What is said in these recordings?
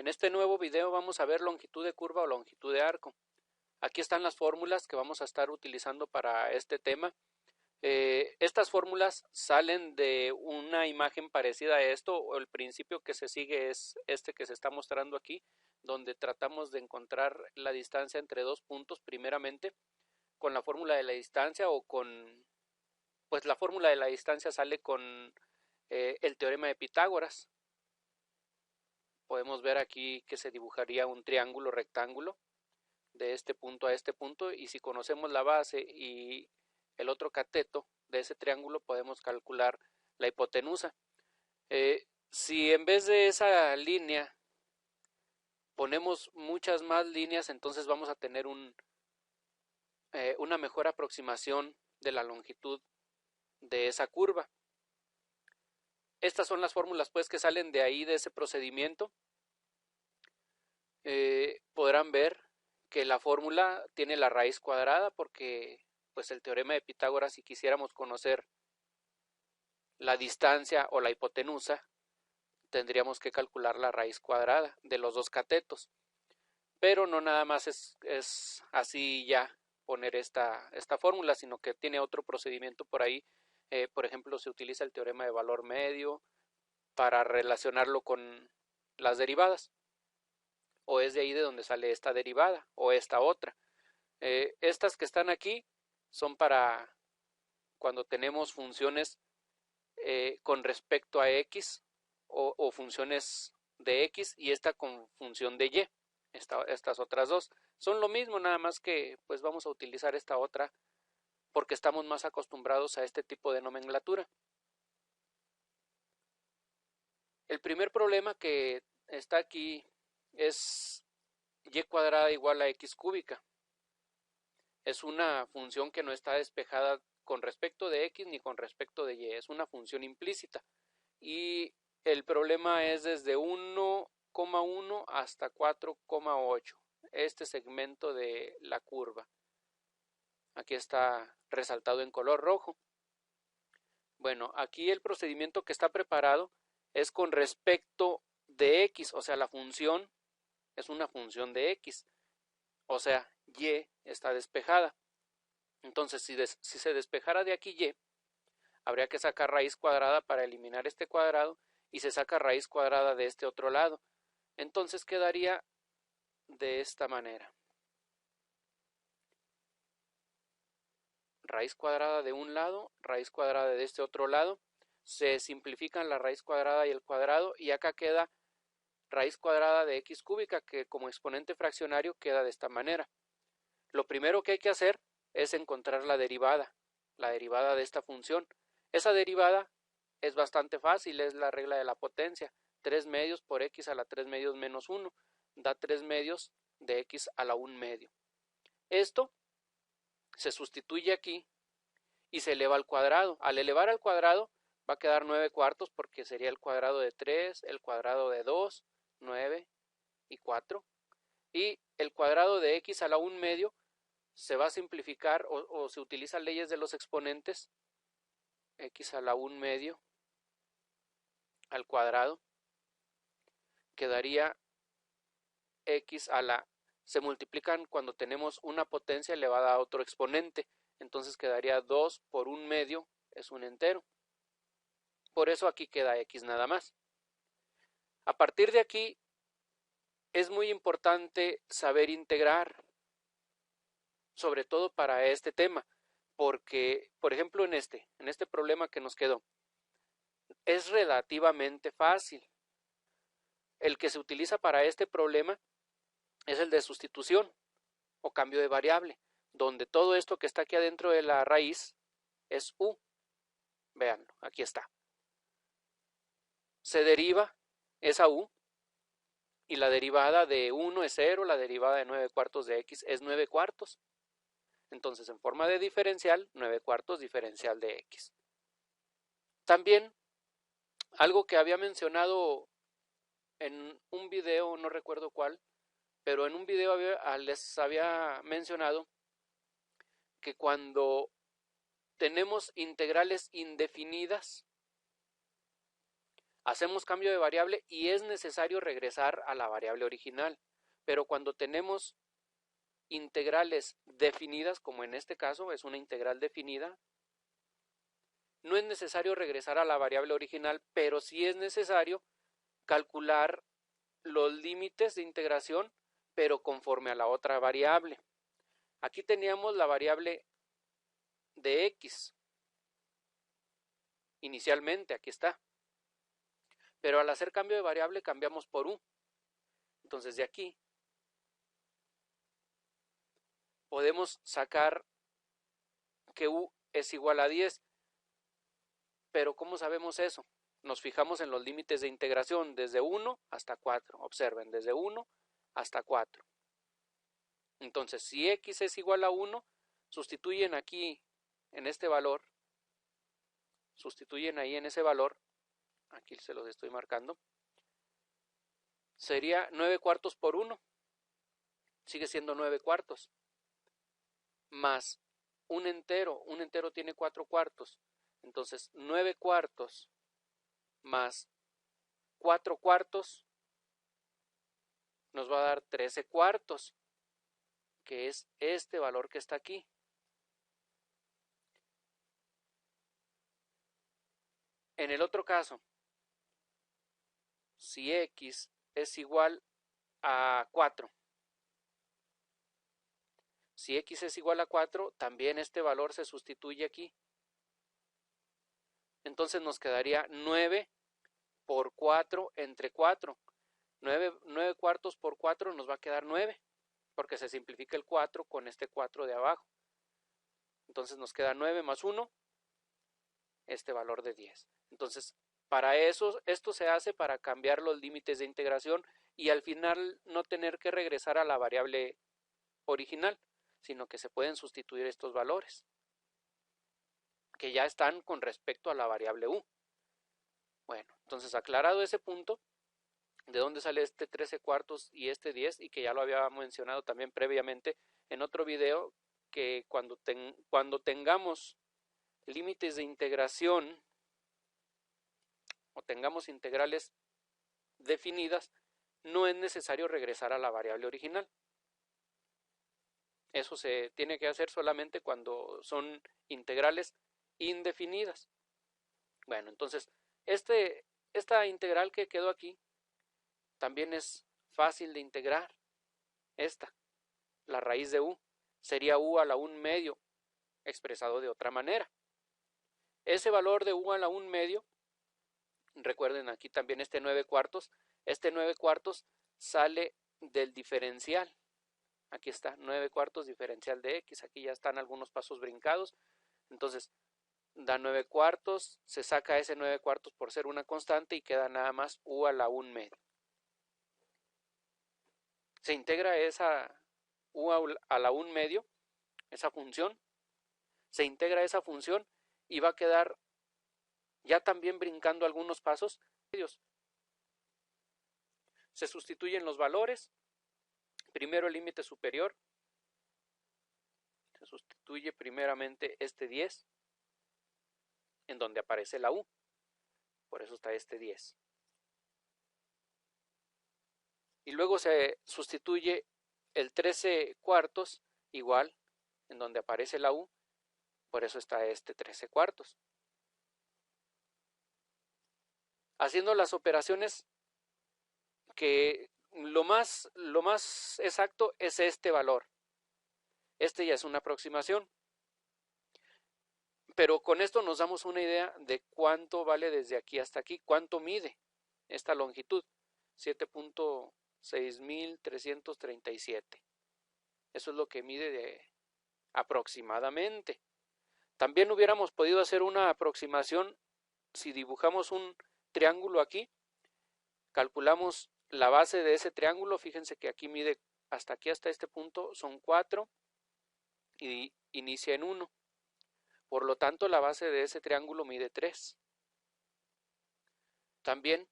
este nuevo video vamos a ver longitud de curva o longitud de arco. Aquí están las fórmulas que vamos a estar utilizando para este tema. Estas fórmulas salen de una imagen parecida a esto, o el principio que se sigue es este que se está mostrando aquí, donde tratamos de encontrar la distancia entre dos puntos primeramente con la fórmula de la distancia o con, pues la fórmula de la distancia sale con el teorema de Pitágoras. Podemos ver aquí que se dibujaría un triángulo rectángulo de este punto a este punto, y si conocemos la base y el otro cateto de ese triángulo podemos calcular la hipotenusa. Si en vez de esa línea ponemos muchas más líneas, entonces vamos a tener una mejor aproximación de la longitud de esa curva. Estas son las fórmulas pues que salen de ahí, de ese procedimiento. Podrán ver que la fórmula tiene la raíz cuadrada porque pues el teorema de Pitágoras, si quisiéramos conocer la distancia o la hipotenusa, tendríamos que calcular la raíz cuadrada de los dos catetos. Pero no nada más es así ya poner esta fórmula, sino que tiene otro procedimiento por ahí. Por ejemplo, se utiliza el teorema de valor medio para relacionarlo con las derivadas, o es de ahí de donde sale esta derivada o esta otra. Estas que están aquí son para cuando tenemos funciones con respecto a x o funciones de x, y esta con función de y. Estas otras dos son lo mismo, nada más que pues vamos a utilizar esta otra porque estamos más acostumbrados a este tipo de nomenclatura. El primer problema que está aquí es y cuadrada igual a x cúbica. Es una función que no está despejada con respecto de x ni con respecto de y, es una función implícita, y el problema es desde 1,1 hasta 4,8, este segmento de la curva. Aquí está resaltado en color rojo. Bueno, aquí el procedimiento que está preparado es con respecto de x, o sea, la función es una función de x, o sea, y está despejada. Entonces, si se despejara de aquí y, habría que sacar raíz cuadrada para eliminar este cuadrado, y se saca raíz cuadrada de este otro lado. Entonces quedaría de esta manera. Raíz cuadrada de un lado, raíz cuadrada de este otro lado. Se simplifican la raíz cuadrada y el cuadrado, y acá queda raíz cuadrada de x cúbica, que como exponente fraccionario queda de esta manera. Lo primero que hay que hacer es encontrar la derivada de esta función. Esa derivada es bastante fácil, es la regla de la potencia. 3 medios por x a la 3 medios menos 1 da 3 medios de x a la 1 medio. Esto se sustituye aquí y se eleva al cuadrado. Al elevar al cuadrado va a quedar 9 cuartos, porque sería el cuadrado de 3, el cuadrado de 2, 9 y 4. Y el cuadrado de x a la 1 medio se va a simplificar o se utilizan leyes de los exponentes. X a la 1 medio al cuadrado quedaría x a la, se multiplican cuando tenemos una potencia elevada a otro exponente, entonces quedaría 2 por 1 medio, es un entero. Por eso aquí queda x nada más. A partir de aquí es muy importante saber integrar, sobre todo para este tema, porque, por ejemplo, en este problema que nos quedó, es relativamente fácil. El que se utiliza para este problema es el de sustitución o cambio de variable, donde todo esto que está aquí adentro de la raíz es u. Vean, aquí está. Se deriva esa u, y la derivada de 1 es 0, la derivada de 9 cuartos de x es 9 cuartos. Entonces, en forma de diferencial, 9 cuartos diferencial de x. También, algo que había mencionado en un video, no recuerdo cuál, pero en un video les había mencionado que cuando tenemos integrales indefinidas, hacemos cambio de variable y es necesario regresar a la variable original. Pero cuando tenemos integrales definidas, como en este caso es una integral definida, no es necesario regresar a la variable original, pero sí es necesario calcular los límites de integración, pero conforme a la otra variable. Aquí teníamos la variable de x, inicialmente, aquí está. Pero al hacer cambio de variable cambiamos por u. Entonces de aquí podemos sacar que u es igual a 10. Pero ¿cómo sabemos eso? Nos fijamos en los límites de integración desde 1 hasta 4. Observen, desde 1 hasta 4. Entonces, si x es igual a 1, sustituyen aquí en este valor, sustituyen ahí en ese valor, aquí se los estoy marcando, sería 9 cuartos por 1, sigue siendo 9 cuartos, más un entero tiene 4 cuartos, entonces 9 cuartos más 4 cuartos nos va a dar 13 cuartos, que es este valor que está aquí. En el otro caso, si x es igual a 4, si x es igual a 4, también este valor se sustituye aquí. Entonces nos quedaría 9 por 4 entre 4. 9 cuartos por 4 nos va a quedar 9, porque se simplifica el 4 con este 4 de abajo. Entonces nos queda 9 más 1, este valor de 10. Entonces, para eso, esto se hace para cambiar los límites de integración y al final no tener que regresar a la variable original, sino que se pueden sustituir estos valores, que ya están con respecto a la variable u. Bueno, entonces aclarado ese punto, de dónde sale este 13 cuartos y este 10, y que ya lo había mencionado también previamente en otro video, que cuando tengamos límites de integración o tengamos integrales definidas, no es necesario regresar a la variable original. Eso se tiene que hacer solamente cuando son integrales indefinidas. Bueno, entonces, esta integral que quedó aquí también es fácil de integrar. Esta, la raíz de u, sería u a la 1 medio, expresado de otra manera. Ese valor de u a la 1 medio, recuerden aquí también este 9 cuartos, este 9 cuartos sale del diferencial. Aquí está, 9 cuartos diferencial de x, aquí ya están algunos pasos brincados. Entonces, da 9 cuartos, se saca ese 9 cuartos por ser una constante y queda nada más u a la 1 medio. Se integra esa u a la 1 medio, esa función, se integra esa función y va a quedar ya también brincando algunos pasos. Se sustituyen los valores. Primero el límite superior, se sustituye primeramente este 10, en donde aparece la u, por eso está este 10. Y luego se sustituye el 13 cuartos, igual, en donde aparece la u, por eso está este 13 cuartos. Haciendo las operaciones, que lo más exacto es este valor. Este ya es una aproximación. Pero con esto nos damos una idea de cuánto vale desde aquí hasta aquí, cuánto mide esta longitud, 7.6337. Eso es lo que mide aproximadamente. También hubiéramos podido hacer una aproximación si dibujamos un triángulo aquí, calculamos la base de ese triángulo, fíjense que aquí mide hasta aquí, hasta este punto, son 4 y inicia en 1. Por lo tanto, la base de ese triángulo mide 3. También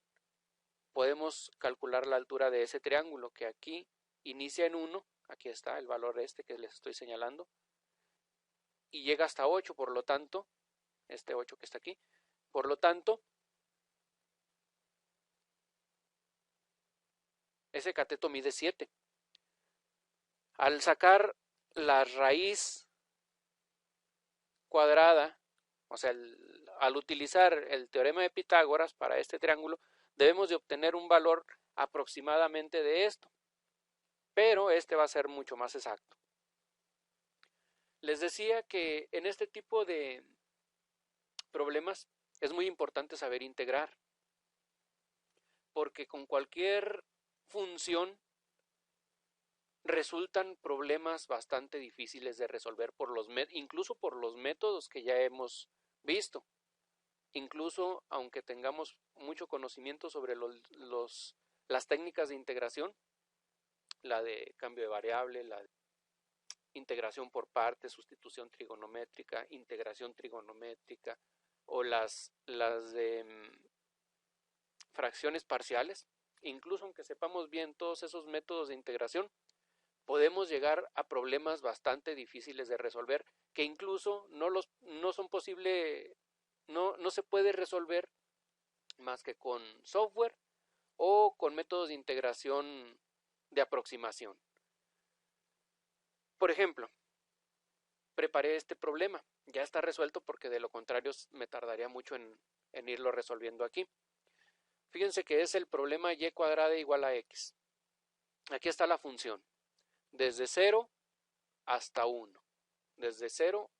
podemos calcular la altura de ese triángulo, que aquí inicia en 1, aquí está el valor este que les estoy señalando, y llega hasta 8, por lo tanto, este 8 que está aquí, por lo tanto, Ese cateto mide 7. Al sacar la raíz cuadrada, o sea, al utilizar el teorema de Pitágoras para este triángulo, debemos de obtener un valor aproximadamente de esto, pero este va a ser mucho más exacto. Les decía que en este tipo de problemas es muy importante saber integrar, porque con cualquier función resultan problemas bastante difíciles de resolver incluso por los métodos que ya hemos visto. Incluso aunque tengamos mucho conocimiento sobre las técnicas de integración, la de cambio de variable, la de integración por partes, sustitución trigonométrica, integración trigonométrica o las de fracciones parciales, incluso aunque sepamos bien todos esos métodos de integración, podemos llegar a problemas bastante difíciles de resolver, que incluso no son posible, no se puede resolver más que con software o con métodos de integración de aproximación. Por ejemplo, preparé este problema, ya está resuelto porque de lo contrario me tardaría mucho en irlo resolviendo aquí. Fíjense que es el problema y cuadrada igual a x. Aquí está la función, desde 0 hasta 1, desde 0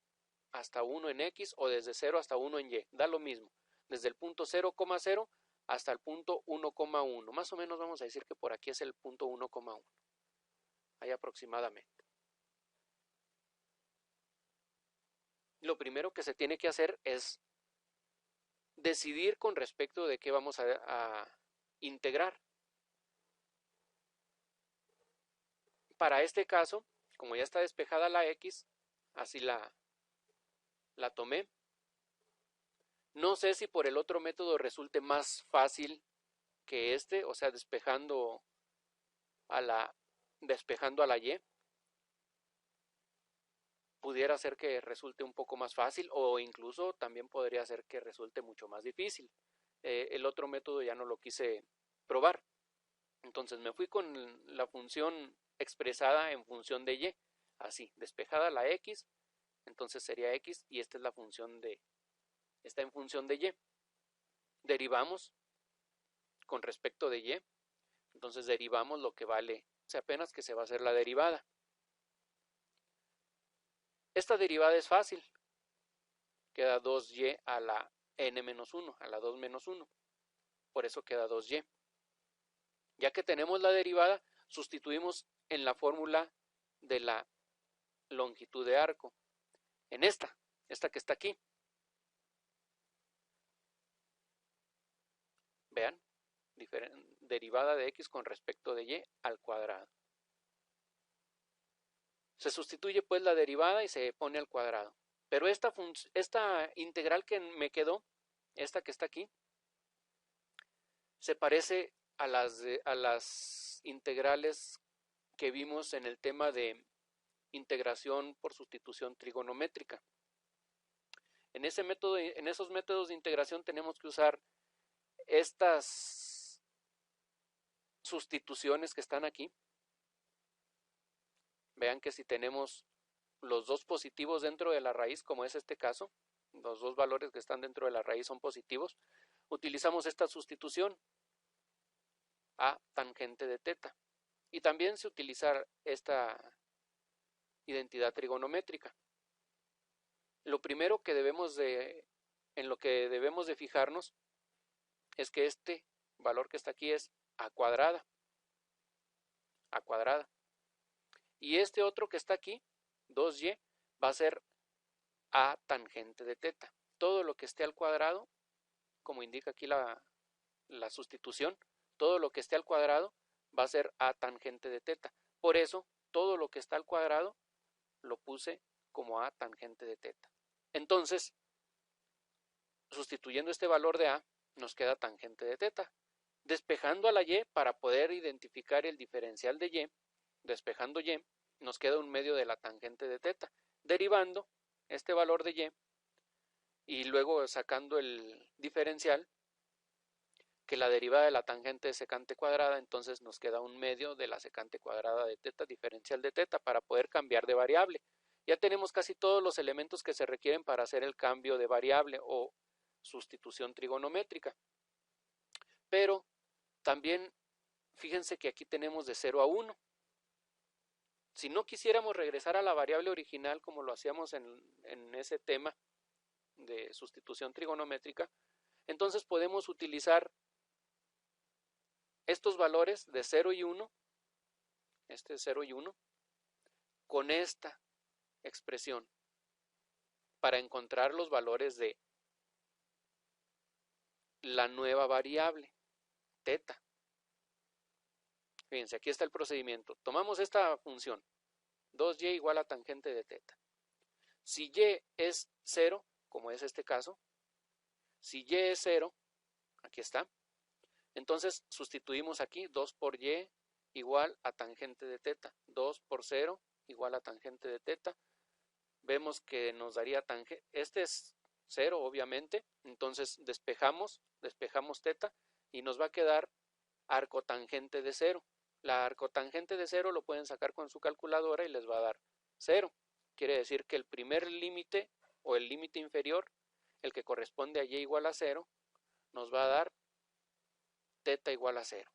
hasta 1 en x o desde 0 hasta 1 en y, da lo mismo, desde el punto 0,0 hasta el punto 1,1, más o menos vamos a decir que por aquí es el punto 1,1, ahí aproximadamente. Lo primero que se tiene que hacer es decidir con respecto de qué vamos a integrar. Para este caso, como ya está despejada la x, así la tomé. No sé si por el otro método resulte más fácil que este, o sea, despejando a la y. Pudiera ser que resulte un poco más fácil o incluso también podría ser que resulte mucho más difícil. El otro método ya no lo quise probar. Entonces me fui con la función expresada en función de y. Así, despejada la x, entonces sería x y esta es la función está en función de y. Derivamos con respecto de y, entonces derivamos lo que vale, o sea, apenas que se va a hacer la derivada. Esta derivada es fácil, queda 2y a la n-1, a la 2 menos 1, por eso queda 2y. Ya que tenemos la derivada, sustituimos en la fórmula de la longitud de arco, en esta que está aquí. Vean, derivada de x con respecto de y al cuadrado. Se sustituye pues la derivada y se pone al cuadrado. Pero esta integral que me quedó, esta que está aquí, se parece a las integrales que vimos en el tema de integración por sustitución trigonométrica. En esos métodos de integración tenemos que usar estas sustituciones que están aquí. Vean que si tenemos los dos positivos dentro de la raíz, como es este caso, los dos valores que están dentro de la raíz son positivos, utilizamos esta sustitución a tangente de teta. Y también se utiliza esta identidad trigonométrica. Lo primero que en lo que debemos de fijarnos es que este valor que está aquí es a cuadrada. Y este otro que está aquí, 2y, va a ser a tangente de teta. Todo lo que esté al cuadrado, como indica aquí la sustitución, todo lo que esté al cuadrado va a ser a tangente de teta. Por eso, todo lo que está al cuadrado lo puse como a tangente de teta. Entonces, sustituyendo este valor de a, nos queda tangente de teta. Despejando a la y para poder identificar el diferencial de y, despejando y, nos queda un medio de la tangente de teta. Derivando este valor de y luego sacando el diferencial, que la derivada de la tangente de secante cuadrada, entonces nos queda un medio de la secante cuadrada de teta, diferencial de teta, para poder cambiar de variable. Ya tenemos casi todos los elementos que se requieren para hacer el cambio de variable o sustitución trigonométrica. Pero también fíjense que aquí tenemos de 0 a 1. Si no quisiéramos regresar a la variable original como lo hacíamos en ese tema de sustitución trigonométrica, entonces podemos utilizar estos valores de 0 y 1, este es 0 y 1, con esta expresión para encontrar los valores de la nueva variable, teta. Fíjense, aquí está el procedimiento. Tomamos esta función, 2y igual a tangente de teta. Si y es 0, como es este caso, si y es 0, aquí está, entonces sustituimos aquí 2 por y igual a tangente de teta. 2 por 0 igual a tangente de teta. Vemos que nos daría tangente, este es 0 obviamente, entonces despejamos teta y nos va a quedar arcotangente de 0. La arcotangente de 0 lo pueden sacar con su calculadora y les va a dar 0. Quiere decir que el primer límite o el límite inferior, el que corresponde a y igual a 0, nos va a dar teta igual a 0.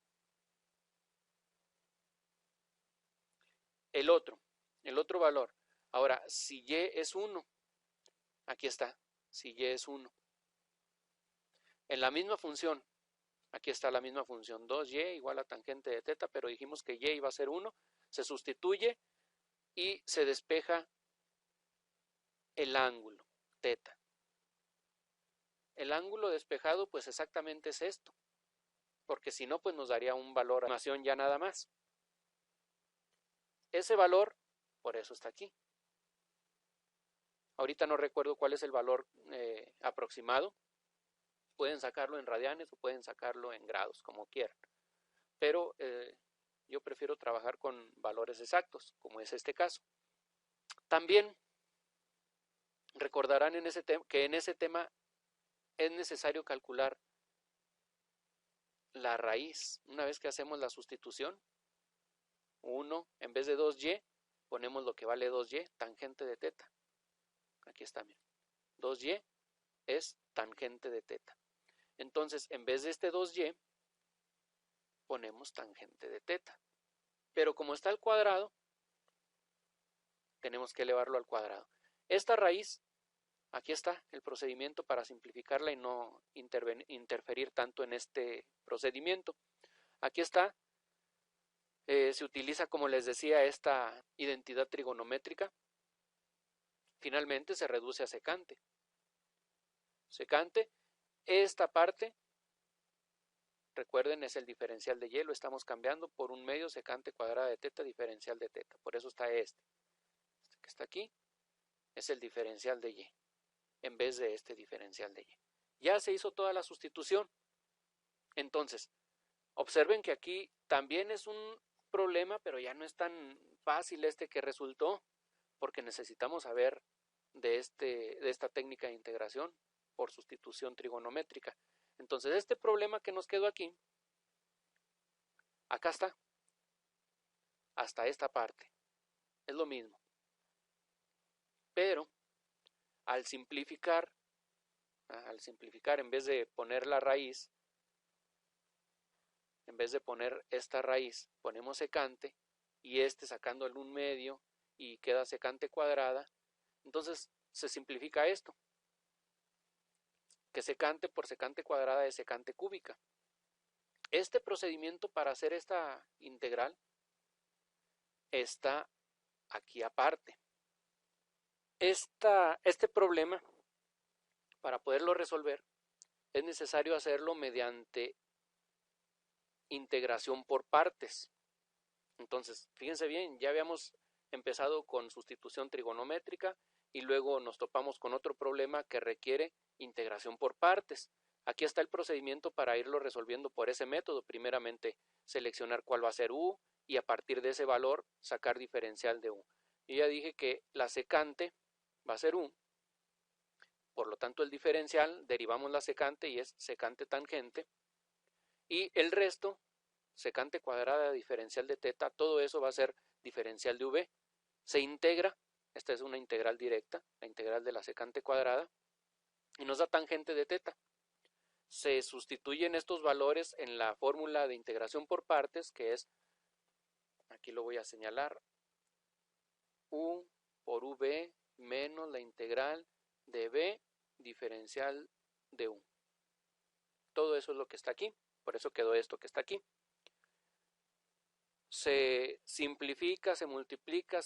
El otro valor. Ahora, si y es 1, aquí está, si y es 1. En la misma función, aquí está la misma función, 2y igual a tangente de teta, pero dijimos que y iba a ser 1, se sustituye y se despeja el ángulo, teta. El ángulo despejado pues exactamente es esto, porque si no pues nos daría un valor de animación ya nada más. Ese valor, por eso está aquí. Ahorita no recuerdo cuál es el valor aproximado. Pueden sacarlo en radianes o pueden sacarlo en grados, como quieran. Pero yo prefiero trabajar con valores exactos, como es este caso. También recordarán que en ese tema es necesario calcular la raíz. Una vez que hacemos la sustitución, 1 en vez de 2y, ponemos lo que vale 2y, tangente de teta. Aquí está, miren. 2y es tangente de teta. Entonces, en vez de este 2y, ponemos tangente de teta. Pero como está al cuadrado, tenemos que elevarlo al cuadrado. Esta raíz, aquí está el procedimiento para simplificarla y no interferir tanto en este procedimiento. Aquí está, se utiliza, como les decía, esta identidad trigonométrica. Finalmente se reduce a secante. Secante, esta parte, recuerden, es el diferencial de y, lo estamos cambiando por un medio secante cuadrada de teta, diferencial de teta. Por eso está este que está aquí, es el diferencial de y, en vez de este diferencial de y. Ya se hizo toda la sustitución. Entonces, observen que aquí también es un problema, pero ya no es tan fácil este que resultó, porque necesitamos saber de esta técnica de integración por sustitución trigonométrica. Entonces, este problema que nos quedó aquí, acá está, hasta esta parte, es lo mismo. Pero, al simplificar, en vez de poner la raíz, en vez de poner esta raíz, ponemos secante, y sacándole un medio, y queda secante cuadrada, entonces se simplifica esto, que secante por secante cuadrada es secante cúbica. Este procedimiento para hacer esta integral está aquí aparte. Este problema, para poderlo resolver, es necesario hacerlo mediante integración por partes. Entonces, fíjense bien, ya habíamos empezado con sustitución trigonométrica y luego nos topamos con otro problema que requiere integración por partes. Aquí está el procedimiento para irlo resolviendo por ese método. Primeramente, seleccionar cuál va a ser u y a partir de ese valor sacar diferencial de u. Yo ya dije que la secante va a ser u, por lo tanto el diferencial, derivamos la secante y es secante tangente. Y el resto, secante cuadrada diferencial de teta, todo eso va a ser diferencial de v. Se integra, esta es una integral directa, la integral de la secante cuadrada, y nos da tangente de teta. Se sustituyen estos valores en la fórmula de integración por partes, que es, aquí lo voy a señalar, u por v menos la integral de v diferencial de u. Todo eso es lo que está aquí, por eso quedó esto que está aquí. Se simplifica, se multiplica,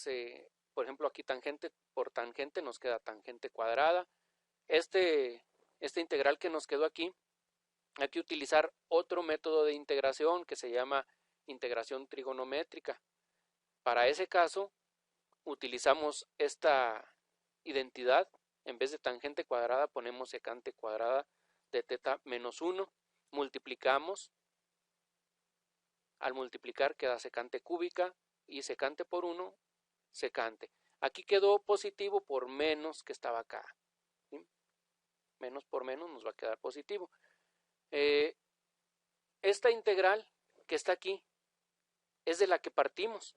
por ejemplo aquí tangente por tangente nos queda tangente cuadrada. Este integral que nos quedó aquí, hay que utilizar otro método de integración que se llama integración trigonométrica. Para ese caso utilizamos esta identidad, en vez de tangente cuadrada ponemos secante cuadrada de teta menos 1, multiplicamos, al multiplicar queda secante cúbica y secante por 1, secante. Aquí quedó positivo por menos que estaba acá, ¿sí? Menos por menos nos va a quedar positivo. Esta integral que está aquí es de la que partimos,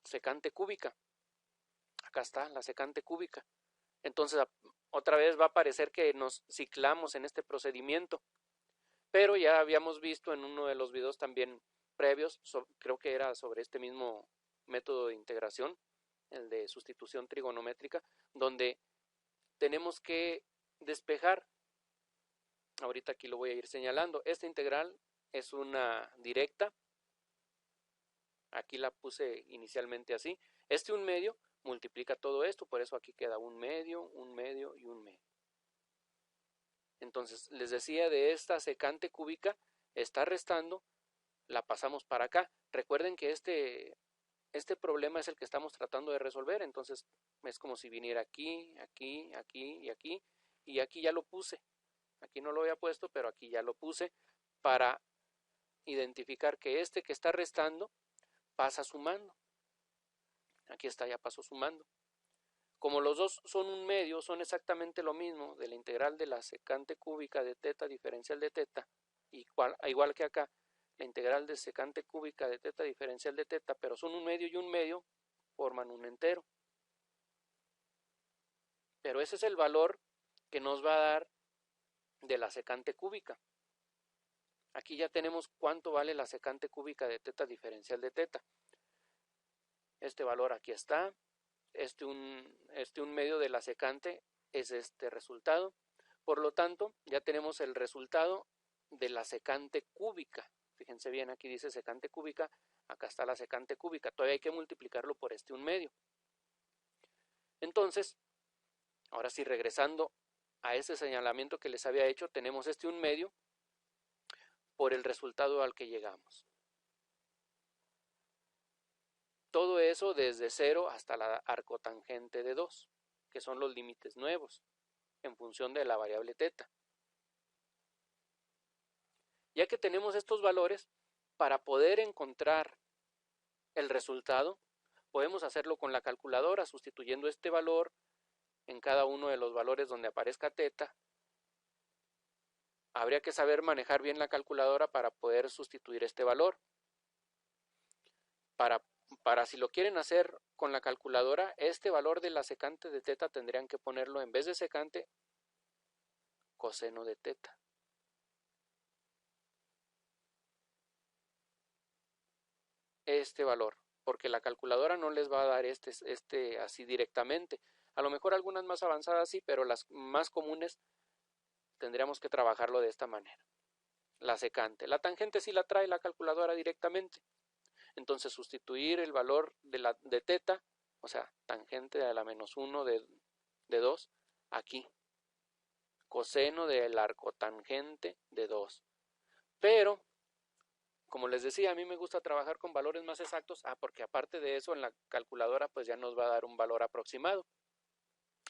secante cúbica. Acá está la secante cúbica. Entonces otra vez va a parecer que nos ciclamos en este procedimiento. Pero ya habíamos visto en uno de los videos también previos, creo que era sobre este mismo método de integración, el de sustitución trigonométrica, donde tenemos que despejar. Ahorita aquí lo voy a ir señalando. Esta integral es una directa. Aquí la puse inicialmente así. Un medio multiplica todo esto, por eso aquí queda un medio y un medio. Entonces, les decía de esta secante cúbica, está restando, la pasamos para acá. Recuerden que este problema es el que estamos tratando de resolver, entonces es como si viniera aquí, aquí, aquí y aquí, y aquí ya lo puse. Aquí no lo había puesto, pero aquí ya lo puse para identificar que este que está restando pasa sumando. Aquí está, ya pasó sumando. Como los dos son un medio, son exactamente lo mismo de la integral de la secante cúbica de teta diferencial de teta, igual que acá, la integral de secante cúbica de teta diferencial de teta, pero son un medio y un medio, forman un entero. Pero ese es el valor que nos va a dar de la secante cúbica. Aquí ya tenemos cuánto vale la secante cúbica de teta diferencial de teta. Este valor aquí está. Un medio de la secante es este resultado. Por lo tanto, ya tenemos el resultado de la secante cúbica. Fíjense bien, aquí dice secante cúbica, acá está la secante cúbica. Todavía hay que multiplicarlo por un medio. Entonces, ahora sí, regresando a ese señalamiento que les había hecho, tenemos un medio por el resultado al que llegamos. Todo eso desde 0 hasta la arcotangente de 2, que son los límites nuevos, en función de la variable teta. Ya que tenemos estos valores, para poder encontrar el resultado, podemos hacerlo con la calculadora, sustituyendo este valor en cada uno de los valores donde aparezca teta. Habría que saber manejar bien la calculadora para poder sustituir este valor. Para si lo quieren hacer con la calculadora, este valor de la secante de teta tendrían que ponerlo, en vez de secante, coseno de teta. Este valor, porque la calculadora no les va a dar así directamente. A lo mejor algunas más avanzadas sí, pero las más comunes tendríamos que trabajarlo de esta manera. La secante. La tangente sí la trae la calculadora directamente. Entonces sustituir el valor de teta, o sea, tangente a la menos 1 de 2, aquí. Coseno del arcotangente de 2. Pero, como les decía, a mí me gusta trabajar con valores más exactos, porque aparte de eso en la calculadora pues ya nos va a dar un valor aproximado.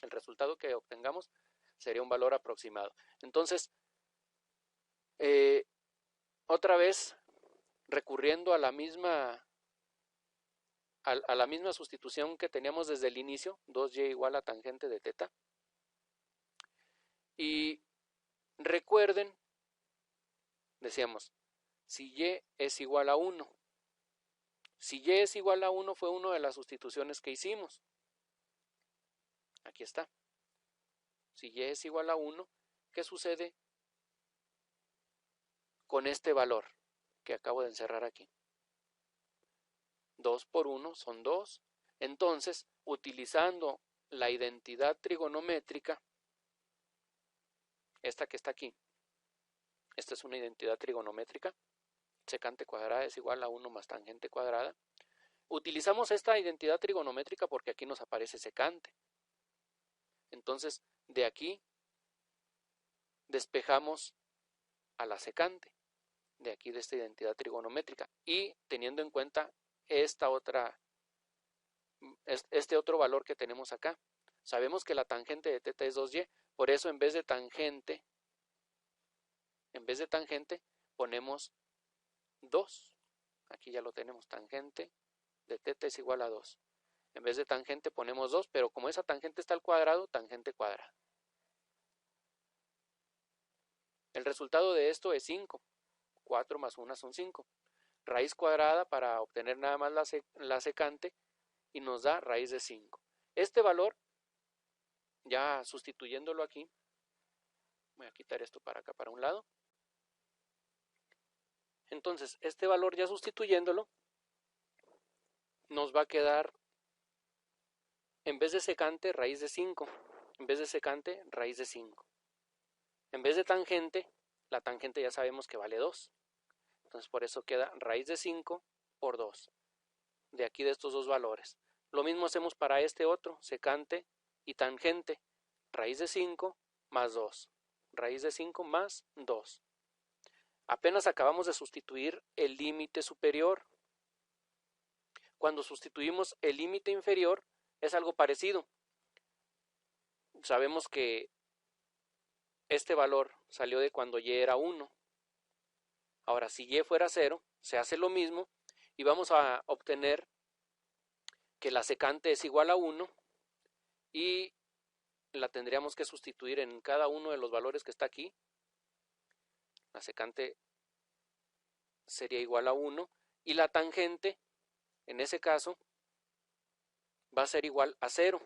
El resultado que obtengamos sería un valor aproximado. Entonces, otra vez, recurriendo a la misma sustitución que teníamos desde el inicio, 2y igual a tangente de teta. Y recuerden, decíamos, si y es igual a 1. Si y es igual a 1 fue una de las sustituciones que hicimos. Aquí está. Si y es igual a 1, ¿qué sucede con este valor que acabo de encerrar aquí? 2 por 1 son 2. Entonces, utilizando la identidad trigonométrica, esta que está aquí, esta es una identidad trigonométrica, secante cuadrada es igual a 1 más tangente cuadrada. Utilizamos esta identidad trigonométrica porque aquí nos aparece secante. Entonces, de aquí despejamos a la secante, de aquí de esta identidad trigonométrica, y teniendo en cuenta este otro valor que tenemos acá. Sabemos que la tangente de θ es 2y, por eso en vez de tangente ponemos 2. Aquí ya lo tenemos, tangente de θ es igual a 2. En vez de tangente ponemos 2, pero como esa tangente está al cuadrado, tangente cuadrada. El resultado de esto es 5. 4 más 1 son 5. Raíz cuadrada para obtener nada más la secante y nos da raíz de 5. Este valor, ya sustituyéndolo aquí, voy a quitar esto para acá, para un lado. Entonces, este valor ya sustituyéndolo, nos va a quedar, en vez de secante, raíz de 5. En vez de secante, raíz de 5. En vez de tangente, la tangente ya sabemos que vale 2. Entonces, por eso queda raíz de 5 por 2. De aquí de estos dos valores. Lo mismo hacemos para este otro, secante y tangente. Raíz de 5 más 2. Raíz de 5 más 2. Apenas acabamos de sustituir el límite superior. Cuando sustituimos el límite inferior es algo parecido. Sabemos que este valor salió de cuando y era 1. Ahora, si y fuera 0, se hace lo mismo y vamos a obtener que la secante es igual a 1 y la tendríamos que sustituir en cada uno de los valores que está aquí. La secante sería igual a 1 y la tangente, en ese caso, va a ser igual a 0.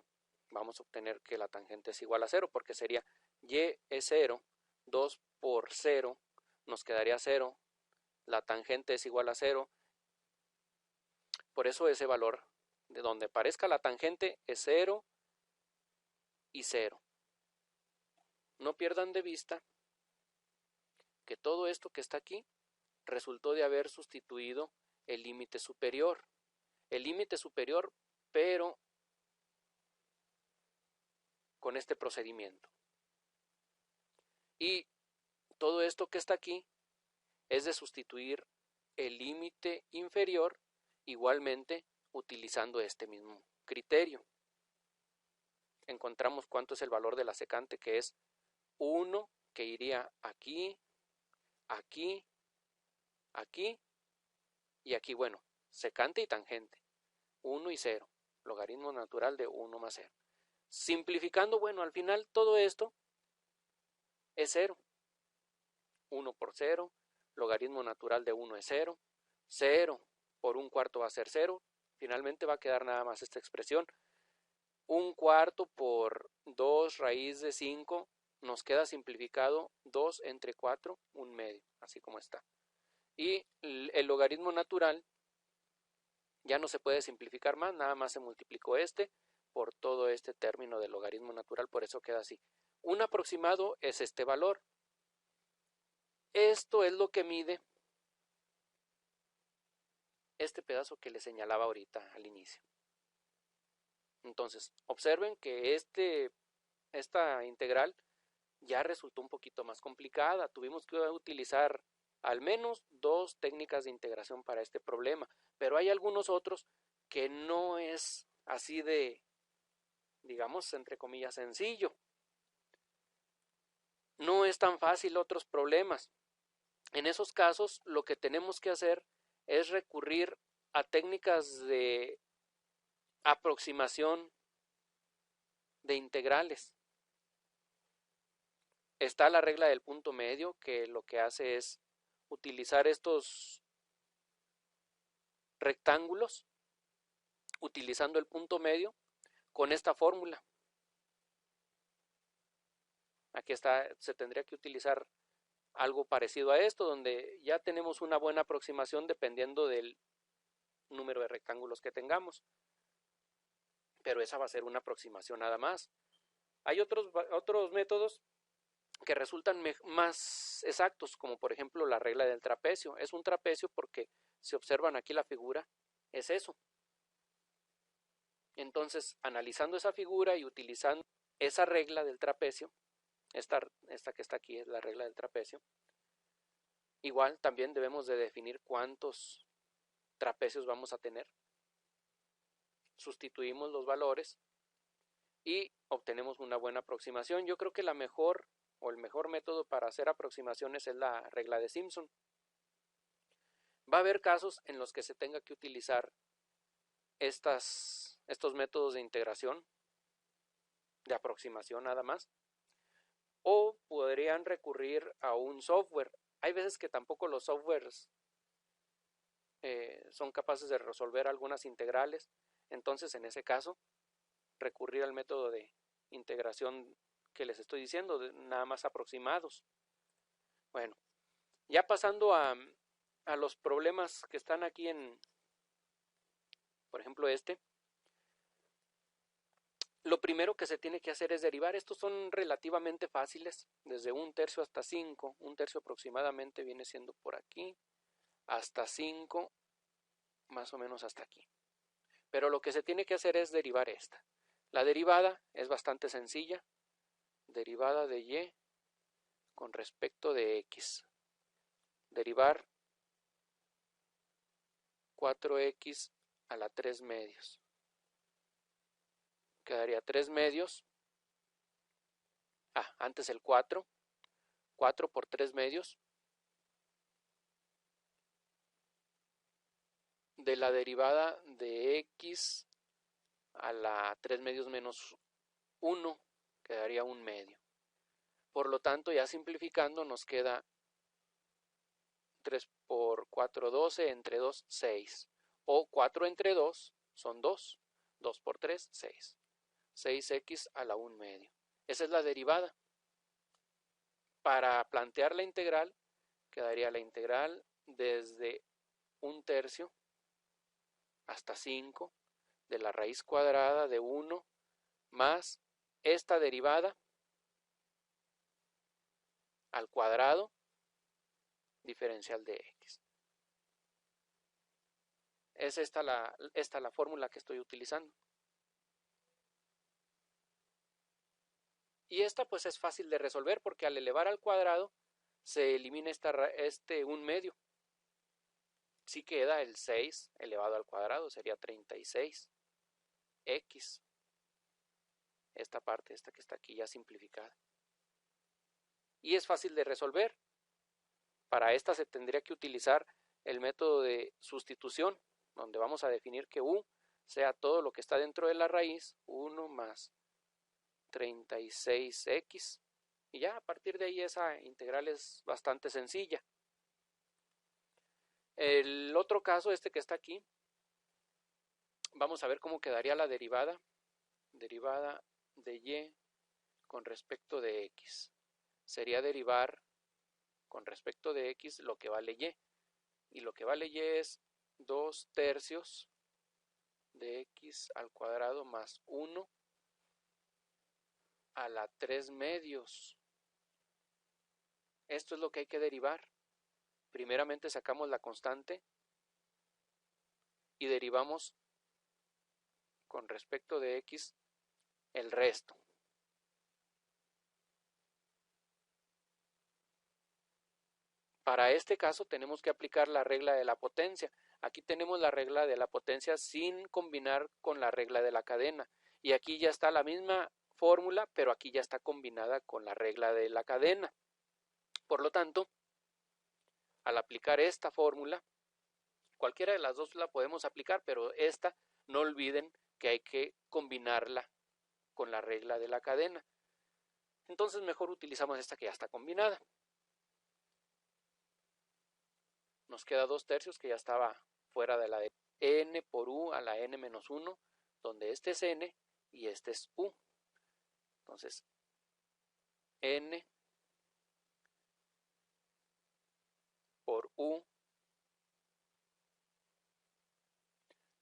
Vamos a obtener que la tangente es igual a 0 porque sería y es 0, 2 por 0 nos quedaría 0, la tangente es igual a 0, por eso ese valor de donde aparezca la tangente es 0 y 0. No pierdan de vista que todo esto que está aquí resultó de haber sustituido el límite superior. El límite superior, pero con este procedimiento. Y todo esto que está aquí es de sustituir el límite inferior igualmente utilizando este mismo criterio. Encontramos cuánto es el valor de la secante, que es 1, que iría aquí, aquí, aquí y aquí. Bueno, secante y tangente, 1 y 0, logaritmo natural de 1 más 0. Simplificando, bueno, al final todo esto es 0. 1 por 0, logaritmo natural de 1 es 0, 0 por 1/4 va a ser 0, finalmente va a quedar nada más esta expresión, 1/4 por 2 raíz de 5, nos queda simplificado 2 entre 4, 1/2, así como está. Y el logaritmo natural ya no se puede simplificar más, nada más se multiplicó este por todo este término del logaritmo natural, por eso queda así. Un aproximado es este valor. Esto es lo que mide este pedazo que les señalaba ahorita al inicio. Entonces, observen que esta integral ya resultó un poquito más complicada. Tuvimos que utilizar al menos 2 técnicas de integración para este problema, pero hay algunos otros que no es así de, digamos, entre comillas, sencillo. No es tan fácil otros problemas. En esos casos, lo que tenemos que hacer es recurrir a técnicas de aproximación de integrales. Está la regla del punto medio, que lo que hace es utilizar estos rectángulos utilizando el punto medio con esta fórmula. Aquí está, se tendría que utilizar algo parecido a esto, donde ya tenemos una buena aproximación dependiendo del número de rectángulos que tengamos. Pero esa va a ser una aproximación nada más. Hay otros métodos que resultan más exactos, como por ejemplo la regla del trapecio. Es un trapecio porque, si observan aquí la figura, es eso. Entonces, analizando esa figura y utilizando esa regla del trapecio, esta que está aquí es la regla del trapecio, igual también debemos de definir cuántos trapecios vamos a tener. Sustituimos los valores y obtenemos una buena aproximación. Yo creo que el mejor método para hacer aproximaciones es la regla de Simpson. Va a haber casos en los que se tenga que utilizar estos métodos de integración, de aproximación nada más, o podrían recurrir a un software. Hay veces que tampoco los softwares son capaces de resolver algunas integrales, entonces en ese caso recurrir al método de integración que les estoy diciendo, nada más aproximados. Bueno, ya pasando a los problemas que están aquí por ejemplo lo primero que se tiene que hacer es derivar. Estos son relativamente fáciles, desde 1/3 hasta 5, 1/3 aproximadamente viene siendo por aquí, hasta 5, más o menos hasta aquí. Pero lo que se tiene que hacer es derivar esta. La derivada es bastante sencilla, derivada de y con respecto de x. Derivar 4x a la 3 medios. Quedaría 3 medios. Antes el 4. 4 por 3 medios. De la derivada de x a la 3 medios menos 1, quedaría 1 medio. Por lo tanto, ya simplificando, nos queda 3 por 4, 12, entre 2, 6. O 4 entre 2 son 2. 2 por 3, 6. 6x a la 1 medio. Esa es la derivada. Para plantear la integral, quedaría la integral desde 1/3 hasta 5 de la raíz cuadrada de 1 más esta derivada al cuadrado diferencial de x. Es esta la fórmula que estoy utilizando. Y esta pues es fácil de resolver porque al elevar al cuadrado se elimina este 1 medio. Sí queda el 6 elevado al cuadrado, sería 36x. Esta parte, esta que está aquí ya simplificada. Y es fácil de resolver. Para esta se tendría que utilizar el método de sustitución, donde vamos a definir que u sea todo lo que está dentro de la raíz, 1 más 36x, y ya a partir de ahí esa integral es bastante sencilla. El otro caso, este que está aquí, vamos a ver cómo quedaría la derivada de y con respecto de x. Sería derivar con respecto de x lo que vale y lo que vale y es 2/3 de x al cuadrado más 1 a la 3 medios. Esto es lo que hay que derivar. Primeramente sacamos la constante y derivamos con respecto de x el resto. Para este caso tenemos que aplicar la regla de la potencia. Aquí tenemos la regla de la potencia sin combinar con la regla de la cadena. Y aquí ya está la misma fórmula, pero aquí ya está combinada con la regla de la cadena. Por lo tanto, al aplicar esta fórmula, cualquiera de las dos la podemos aplicar, pero esta no olviden que hay que combinarla con la regla de la cadena. Entonces mejor utilizamos esta que ya está combinada. nos queda 2/3 que ya estaba fuera de la de n por u a la n menos 1, donde este es n y este es u. Entonces, n por u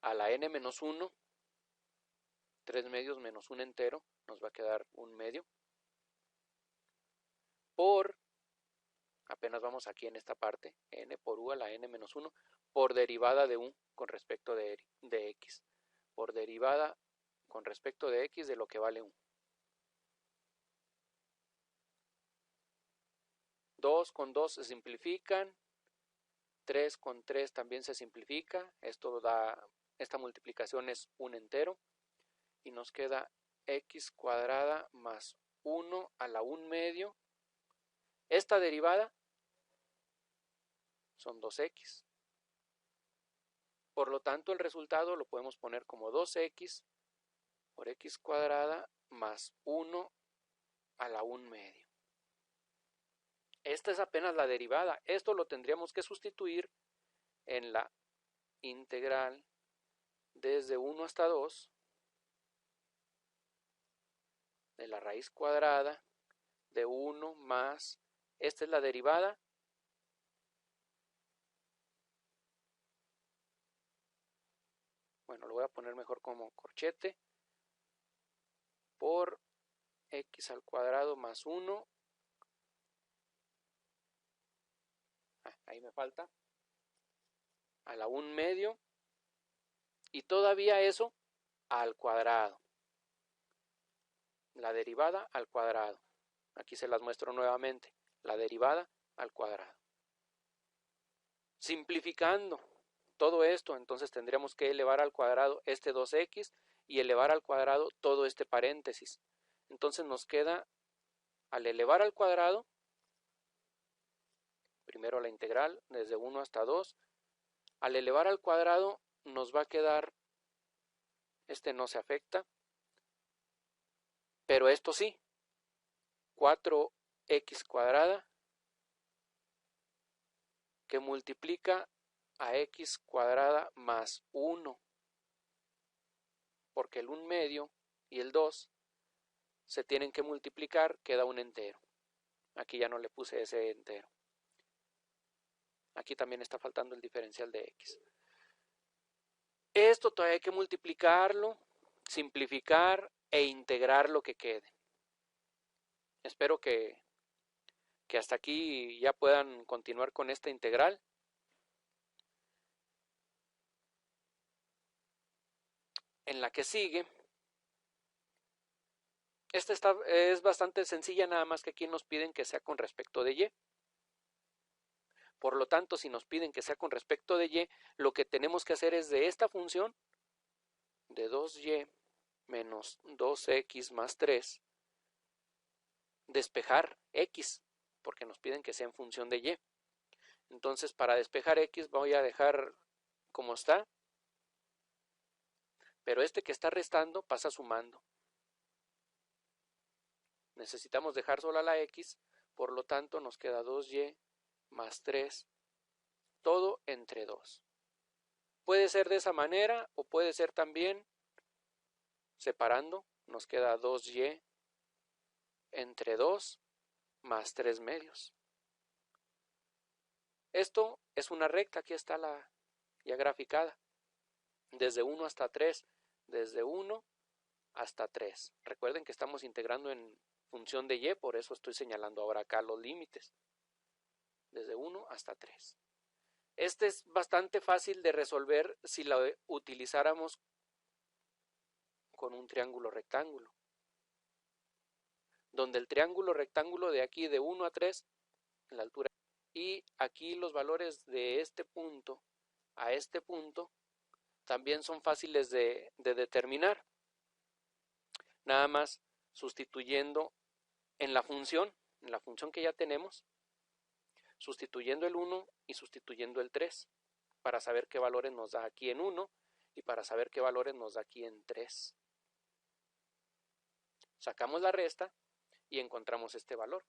a la n menos 1, 3 medios menos un entero, nos va a quedar 1 medio, por, apenas vamos aquí en esta parte, n por u a la n menos 1, por derivada de u con respecto de x, por derivada con respecto de x de lo que vale u. 2 con 2 se simplifican, 3 con 3 también se simplifica, esta multiplicación es un entero, y nos queda x cuadrada más 1 a la 1 medio. Esta derivada son 2x. Por lo tanto, el resultado lo podemos poner como 2x por x cuadrada más 1 a la 1 medio. Esta es apenas la derivada. Esto lo tendríamos que sustituir en la integral desde 1 hasta 2 de la raíz cuadrada de 1 más, esta es la derivada, bueno, lo voy a poner mejor como corchete, por x al cuadrado más 1, ahí me falta, a la 1 medio, y todavía eso al cuadrado, la derivada al cuadrado. Aquí se las muestro nuevamente, la derivada al cuadrado. Simplificando todo esto, entonces tendríamos que elevar al cuadrado este 2x y elevar al cuadrado todo este paréntesis. Entonces nos queda, al elevar al cuadrado, primero la integral desde 1 hasta 2, al elevar al cuadrado nos va a quedar, este no se afecta, pero esto sí, 4x cuadrada que multiplica a x cuadrada más 1, porque el 1 medio y el 2 se tienen que multiplicar, queda un entero. Aquí ya no le puse ese entero. Aquí también está faltando el diferencial de x. Esto todavía hay que multiplicarlo, simplificar e integrar lo que quede. Espero que hasta aquí ya puedan continuar con esta integral. En la que sigue, esta es bastante sencilla, nada más que aquí nos piden que sea con respecto de y. Por lo tanto, si nos piden que sea con respecto de y, lo que tenemos que hacer es de esta función, de 2y menos 2x más 3, despejar x, porque nos piden que sea en función de y. Entonces, para despejar x voy a dejar como está, pero este que está restando pasa sumando. Necesitamos dejar sola la x, por lo tanto nos queda 2y más 3, todo entre 2. Puede ser de esa manera o puede ser también separando, nos queda 2y entre 2 más 3 medios. Esto es una recta, aquí está la ya graficada, desde 1 hasta 3, desde 1 hasta 3. Recuerden que estamos integrando en función de y, por eso estoy señalando ahora acá los límites, desde 1 hasta 3. Este es bastante fácil de resolver si lo utilizáramos con un triángulo rectángulo, donde el triángulo rectángulo de aquí de 1 a 3, en la altura, y aquí los valores de este punto a este punto también son fáciles de determinar, nada más sustituyendo en la función que ya tenemos, sustituyendo el 1 y sustituyendo el 3, para saber qué valores nos da aquí en 1 y para saber qué valores nos da aquí en 3. Sacamos la resta y encontramos este valor.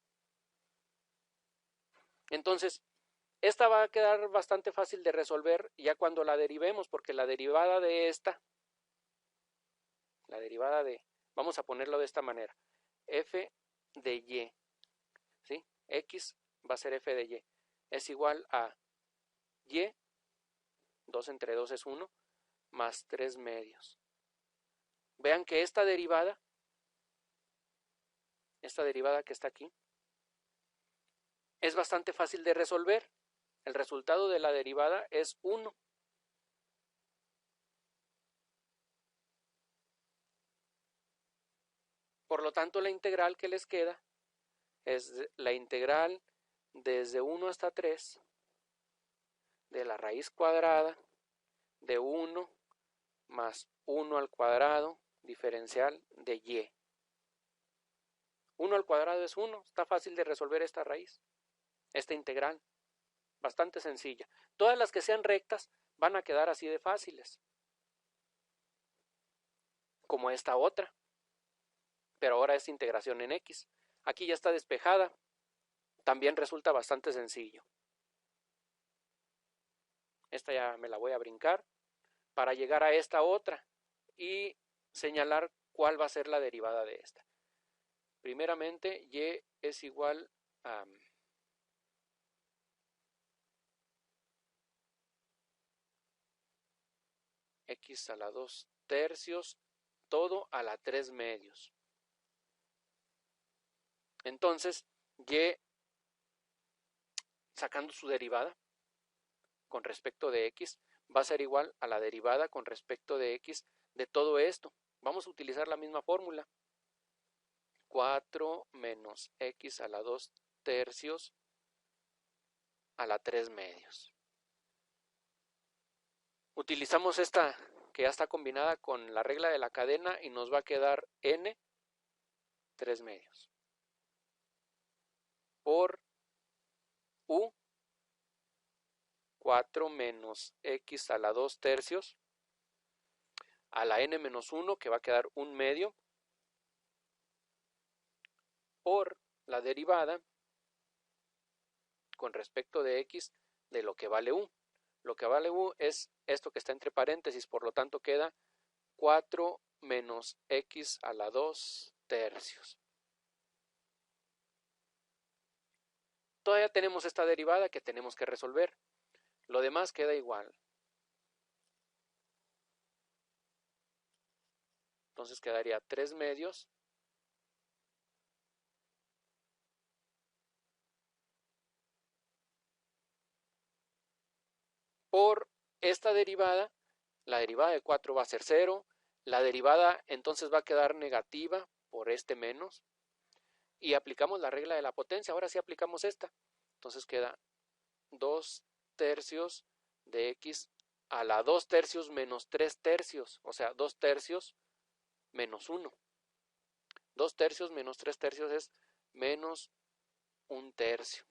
Entonces, Esta va a quedar bastante fácil de resolver ya cuando la derivemos, porque la derivada de esta, vamos a ponerlo de esta manera, f de y, ¿sí? X va a ser f de y, es igual a y, 2 entre 2 es 1, más 3 medios. Vean que esta derivada que está aquí, es bastante fácil de resolver. El resultado de la derivada es 1. Por lo tanto, la integral que les queda es la integral desde 1 hasta 3 de la raíz cuadrada de 1 más 1 al cuadrado diferencial de y. 1 al cuadrado es 1. Está fácil de resolver esta raíz, esta integral. Bastante sencilla. Todas las que sean rectas van a quedar así de fáciles, como esta otra, pero ahora es integración en x. Aquí ya está despejada, también resulta bastante sencillo. Esta ya me la voy a brincar para llegar a esta otra y señalar cuál va a ser la derivada de esta. Primeramente, y es igual a x a la 2 tercios, todo a la 3 medios. Entonces, y, sacando su derivada con respecto de x, va a ser igual a la derivada con respecto de x de todo esto. Vamos a utilizar la misma fórmula. 4 menos x a la 2 tercios a la 3 medios. Utilizamos esta que ya está combinada con la regla de la cadena y nos va a quedar n 3 medios por u 4 menos x a la 2 tercios a la n menos 1, que va a quedar 1 medio, por la derivada con respecto de x de lo que vale u. Lo que vale u es esto que está entre paréntesis, por lo tanto queda 4 menos x a la 2 tercios. Todavía tenemos esta derivada que tenemos que resolver. Lo demás queda igual. Entonces quedaría 3 medios por esta derivada. La derivada de 4 va a ser 0. La derivada entonces va a quedar negativa por este menos. Y aplicamos la regla de la potencia. Ahora sí aplicamos esta. Entonces queda 2 tercios de x a la 2 tercios menos 3 tercios. O sea, 2 tercios menos 1. 2 tercios menos 3 tercios es menos 1 tercio.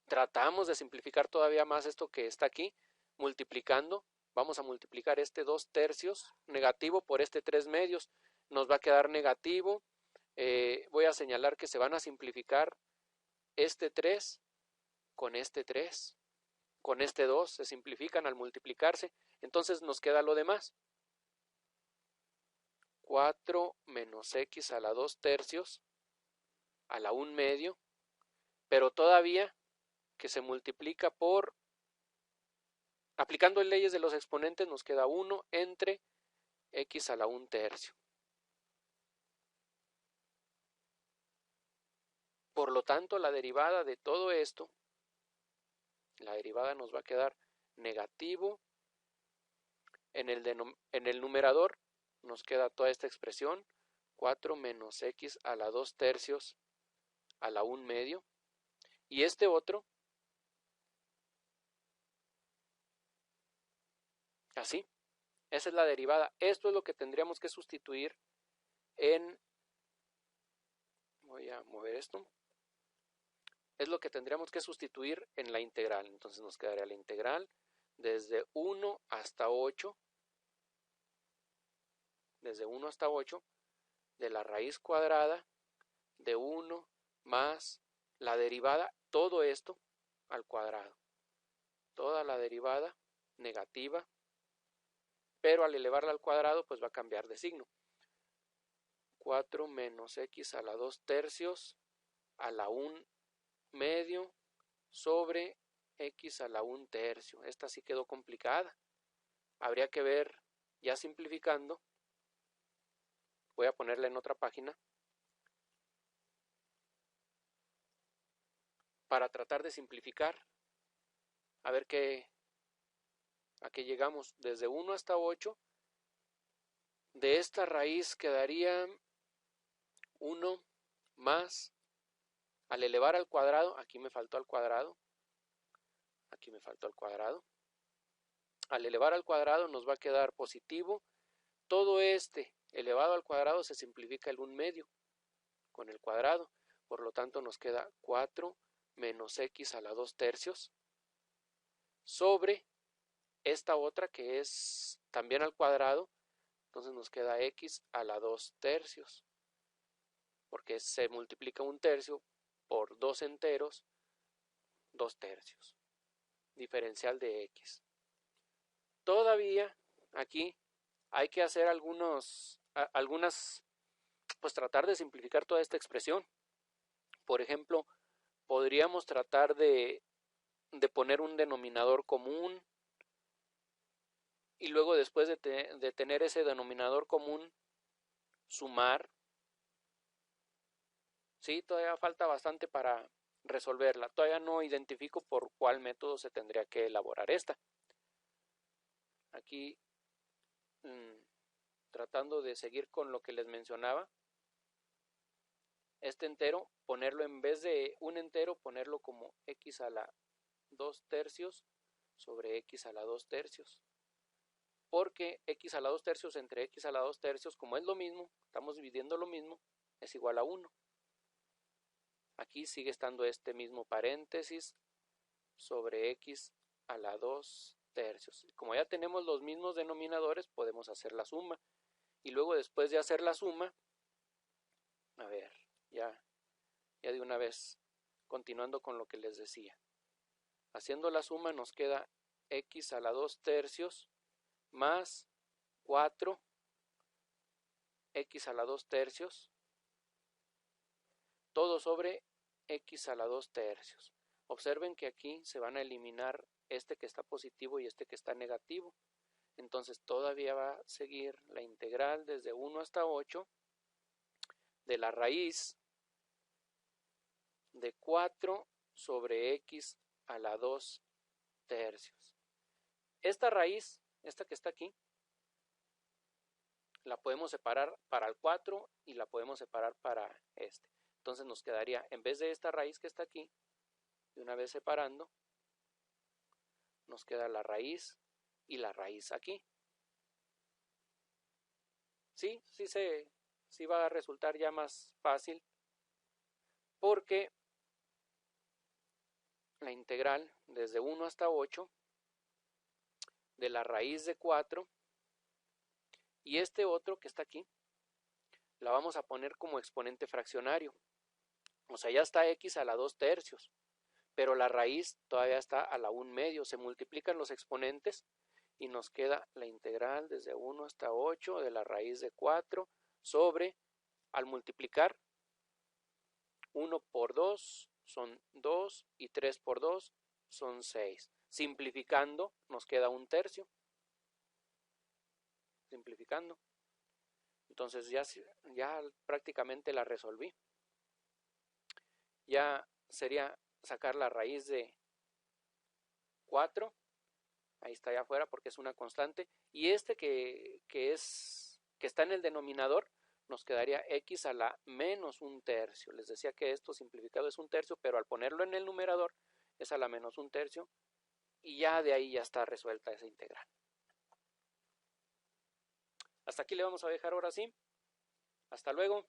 Tratamos de simplificar todavía más esto que está aquí, multiplicando. Vamos a multiplicar este 2 tercios negativo por este 3 medios. Nos va a quedar negativo. Voy a señalar que se van a simplificar este 3 con este 3. Con este 2 se simplifican al multiplicarse. Entonces nos queda lo demás. 4 menos x a la 2 tercios a la 1 medio. Pero todavía que se multiplica por, aplicando leyes de los exponentes, nos queda 1 entre x a la 1 tercio. Por lo tanto, la derivada de todo esto, la derivada nos va a quedar negativo. En el numerador nos queda toda esta expresión, 4 menos x a la 2 tercios a la 1 medio. Y este otro, así, esa es la derivada. Esto es lo que tendríamos que sustituir en, voy a mover esto, es lo que tendríamos que sustituir en la integral. Entonces nos quedaría la integral desde 1 hasta 8, desde 1 hasta 8, de la raíz cuadrada de 1 más la derivada, todo esto al cuadrado. Toda la derivada negativa, pero al elevarla al cuadrado pues va a cambiar de signo. 4 menos x a la 2 tercios a la 1 medio sobre x a la 1 tercio. Esta sí quedó complicada. Habría que ver, ya simplificando, voy a ponerla en otra página, para tratar de simplificar, a ver a qué llegamos. Desde 1 hasta 8, de esta raíz quedaría 1 más, al elevar al cuadrado, aquí me faltó al cuadrado, aquí me faltó al cuadrado, al elevar al cuadrado nos va a quedar positivo, todo este elevado al cuadrado se simplifica el 1 medio con el cuadrado, por lo tanto nos queda 4 menos x a la 2 tercios sobre esta otra que es también al cuadrado, entonces nos queda x a la 2 tercios, porque se multiplica 1 tercio por 2 enteros, 2 tercios, diferencial de x. Todavía aquí hay que hacer pues tratar de simplificar toda esta expresión. Por ejemplo, podríamos tratar de poner un denominador común y luego después de tener ese denominador común, sumar. Sí, todavía falta bastante para resolverla. Todavía no identifico por cuál método se tendría que elaborar esta. Aquí, tratando de seguir con lo que les mencionaba, este entero, ponerlo en vez de un entero, ponerlo como x a la 2 tercios sobre x a la 2 tercios. Porque x a la 2 tercios entre x a la 2 tercios, como es lo mismo, estamos dividiendo lo mismo, es igual a 1. Aquí sigue estando este mismo paréntesis sobre x a la 2 tercios. Como ya tenemos los mismos denominadores, podemos hacer la suma. Y luego después de hacer la suma, a ver, ya de una vez, continuando con lo que les decía. Haciendo la suma nos queda x a la 2 tercios más 4 x a la 2 tercios, todo sobre x a la 2 tercios. Observen que aquí se van a eliminar este que está positivo y este que está negativo. Entonces todavía va a seguir la integral desde 1 hasta 8 de la raíz de 4 sobre x a la 2 tercios. Esta raíz, esta que está aquí, la podemos separar para el 4 y la podemos separar para este. Entonces nos quedaría, en vez de esta raíz que está aquí, de una vez separando, nos queda la raíz y la raíz aquí. Sí va a resultar ya más fácil, porque la integral desde 1 hasta 8 de la raíz de 4 y este otro que está aquí, la vamos a poner como exponente fraccionario. O sea, ya está x a la 2 tercios, pero la raíz todavía está a la 1 medio. Se multiplican los exponentes y nos queda la integral desde 1 hasta 8 de la raíz de 4 sobre, al multiplicar, 1 por 2 son 2 y 3 por 2 son 6. Simplificando nos queda 1 tercio. Simplificando. Entonces ya prácticamente la resolví. Ya sería sacar la raíz de 4. Ahí está allá afuera porque es una constante. Y este que está en el denominador, nos quedaría x a la menos 1 tercio. Les decía que esto simplificado es 1 tercio, pero al ponerlo en el numerador es a la menos 1 tercio. Y ya de ahí ya está resuelta esa integral. Hasta aquí le vamos a dejar ahora sí. Hasta luego.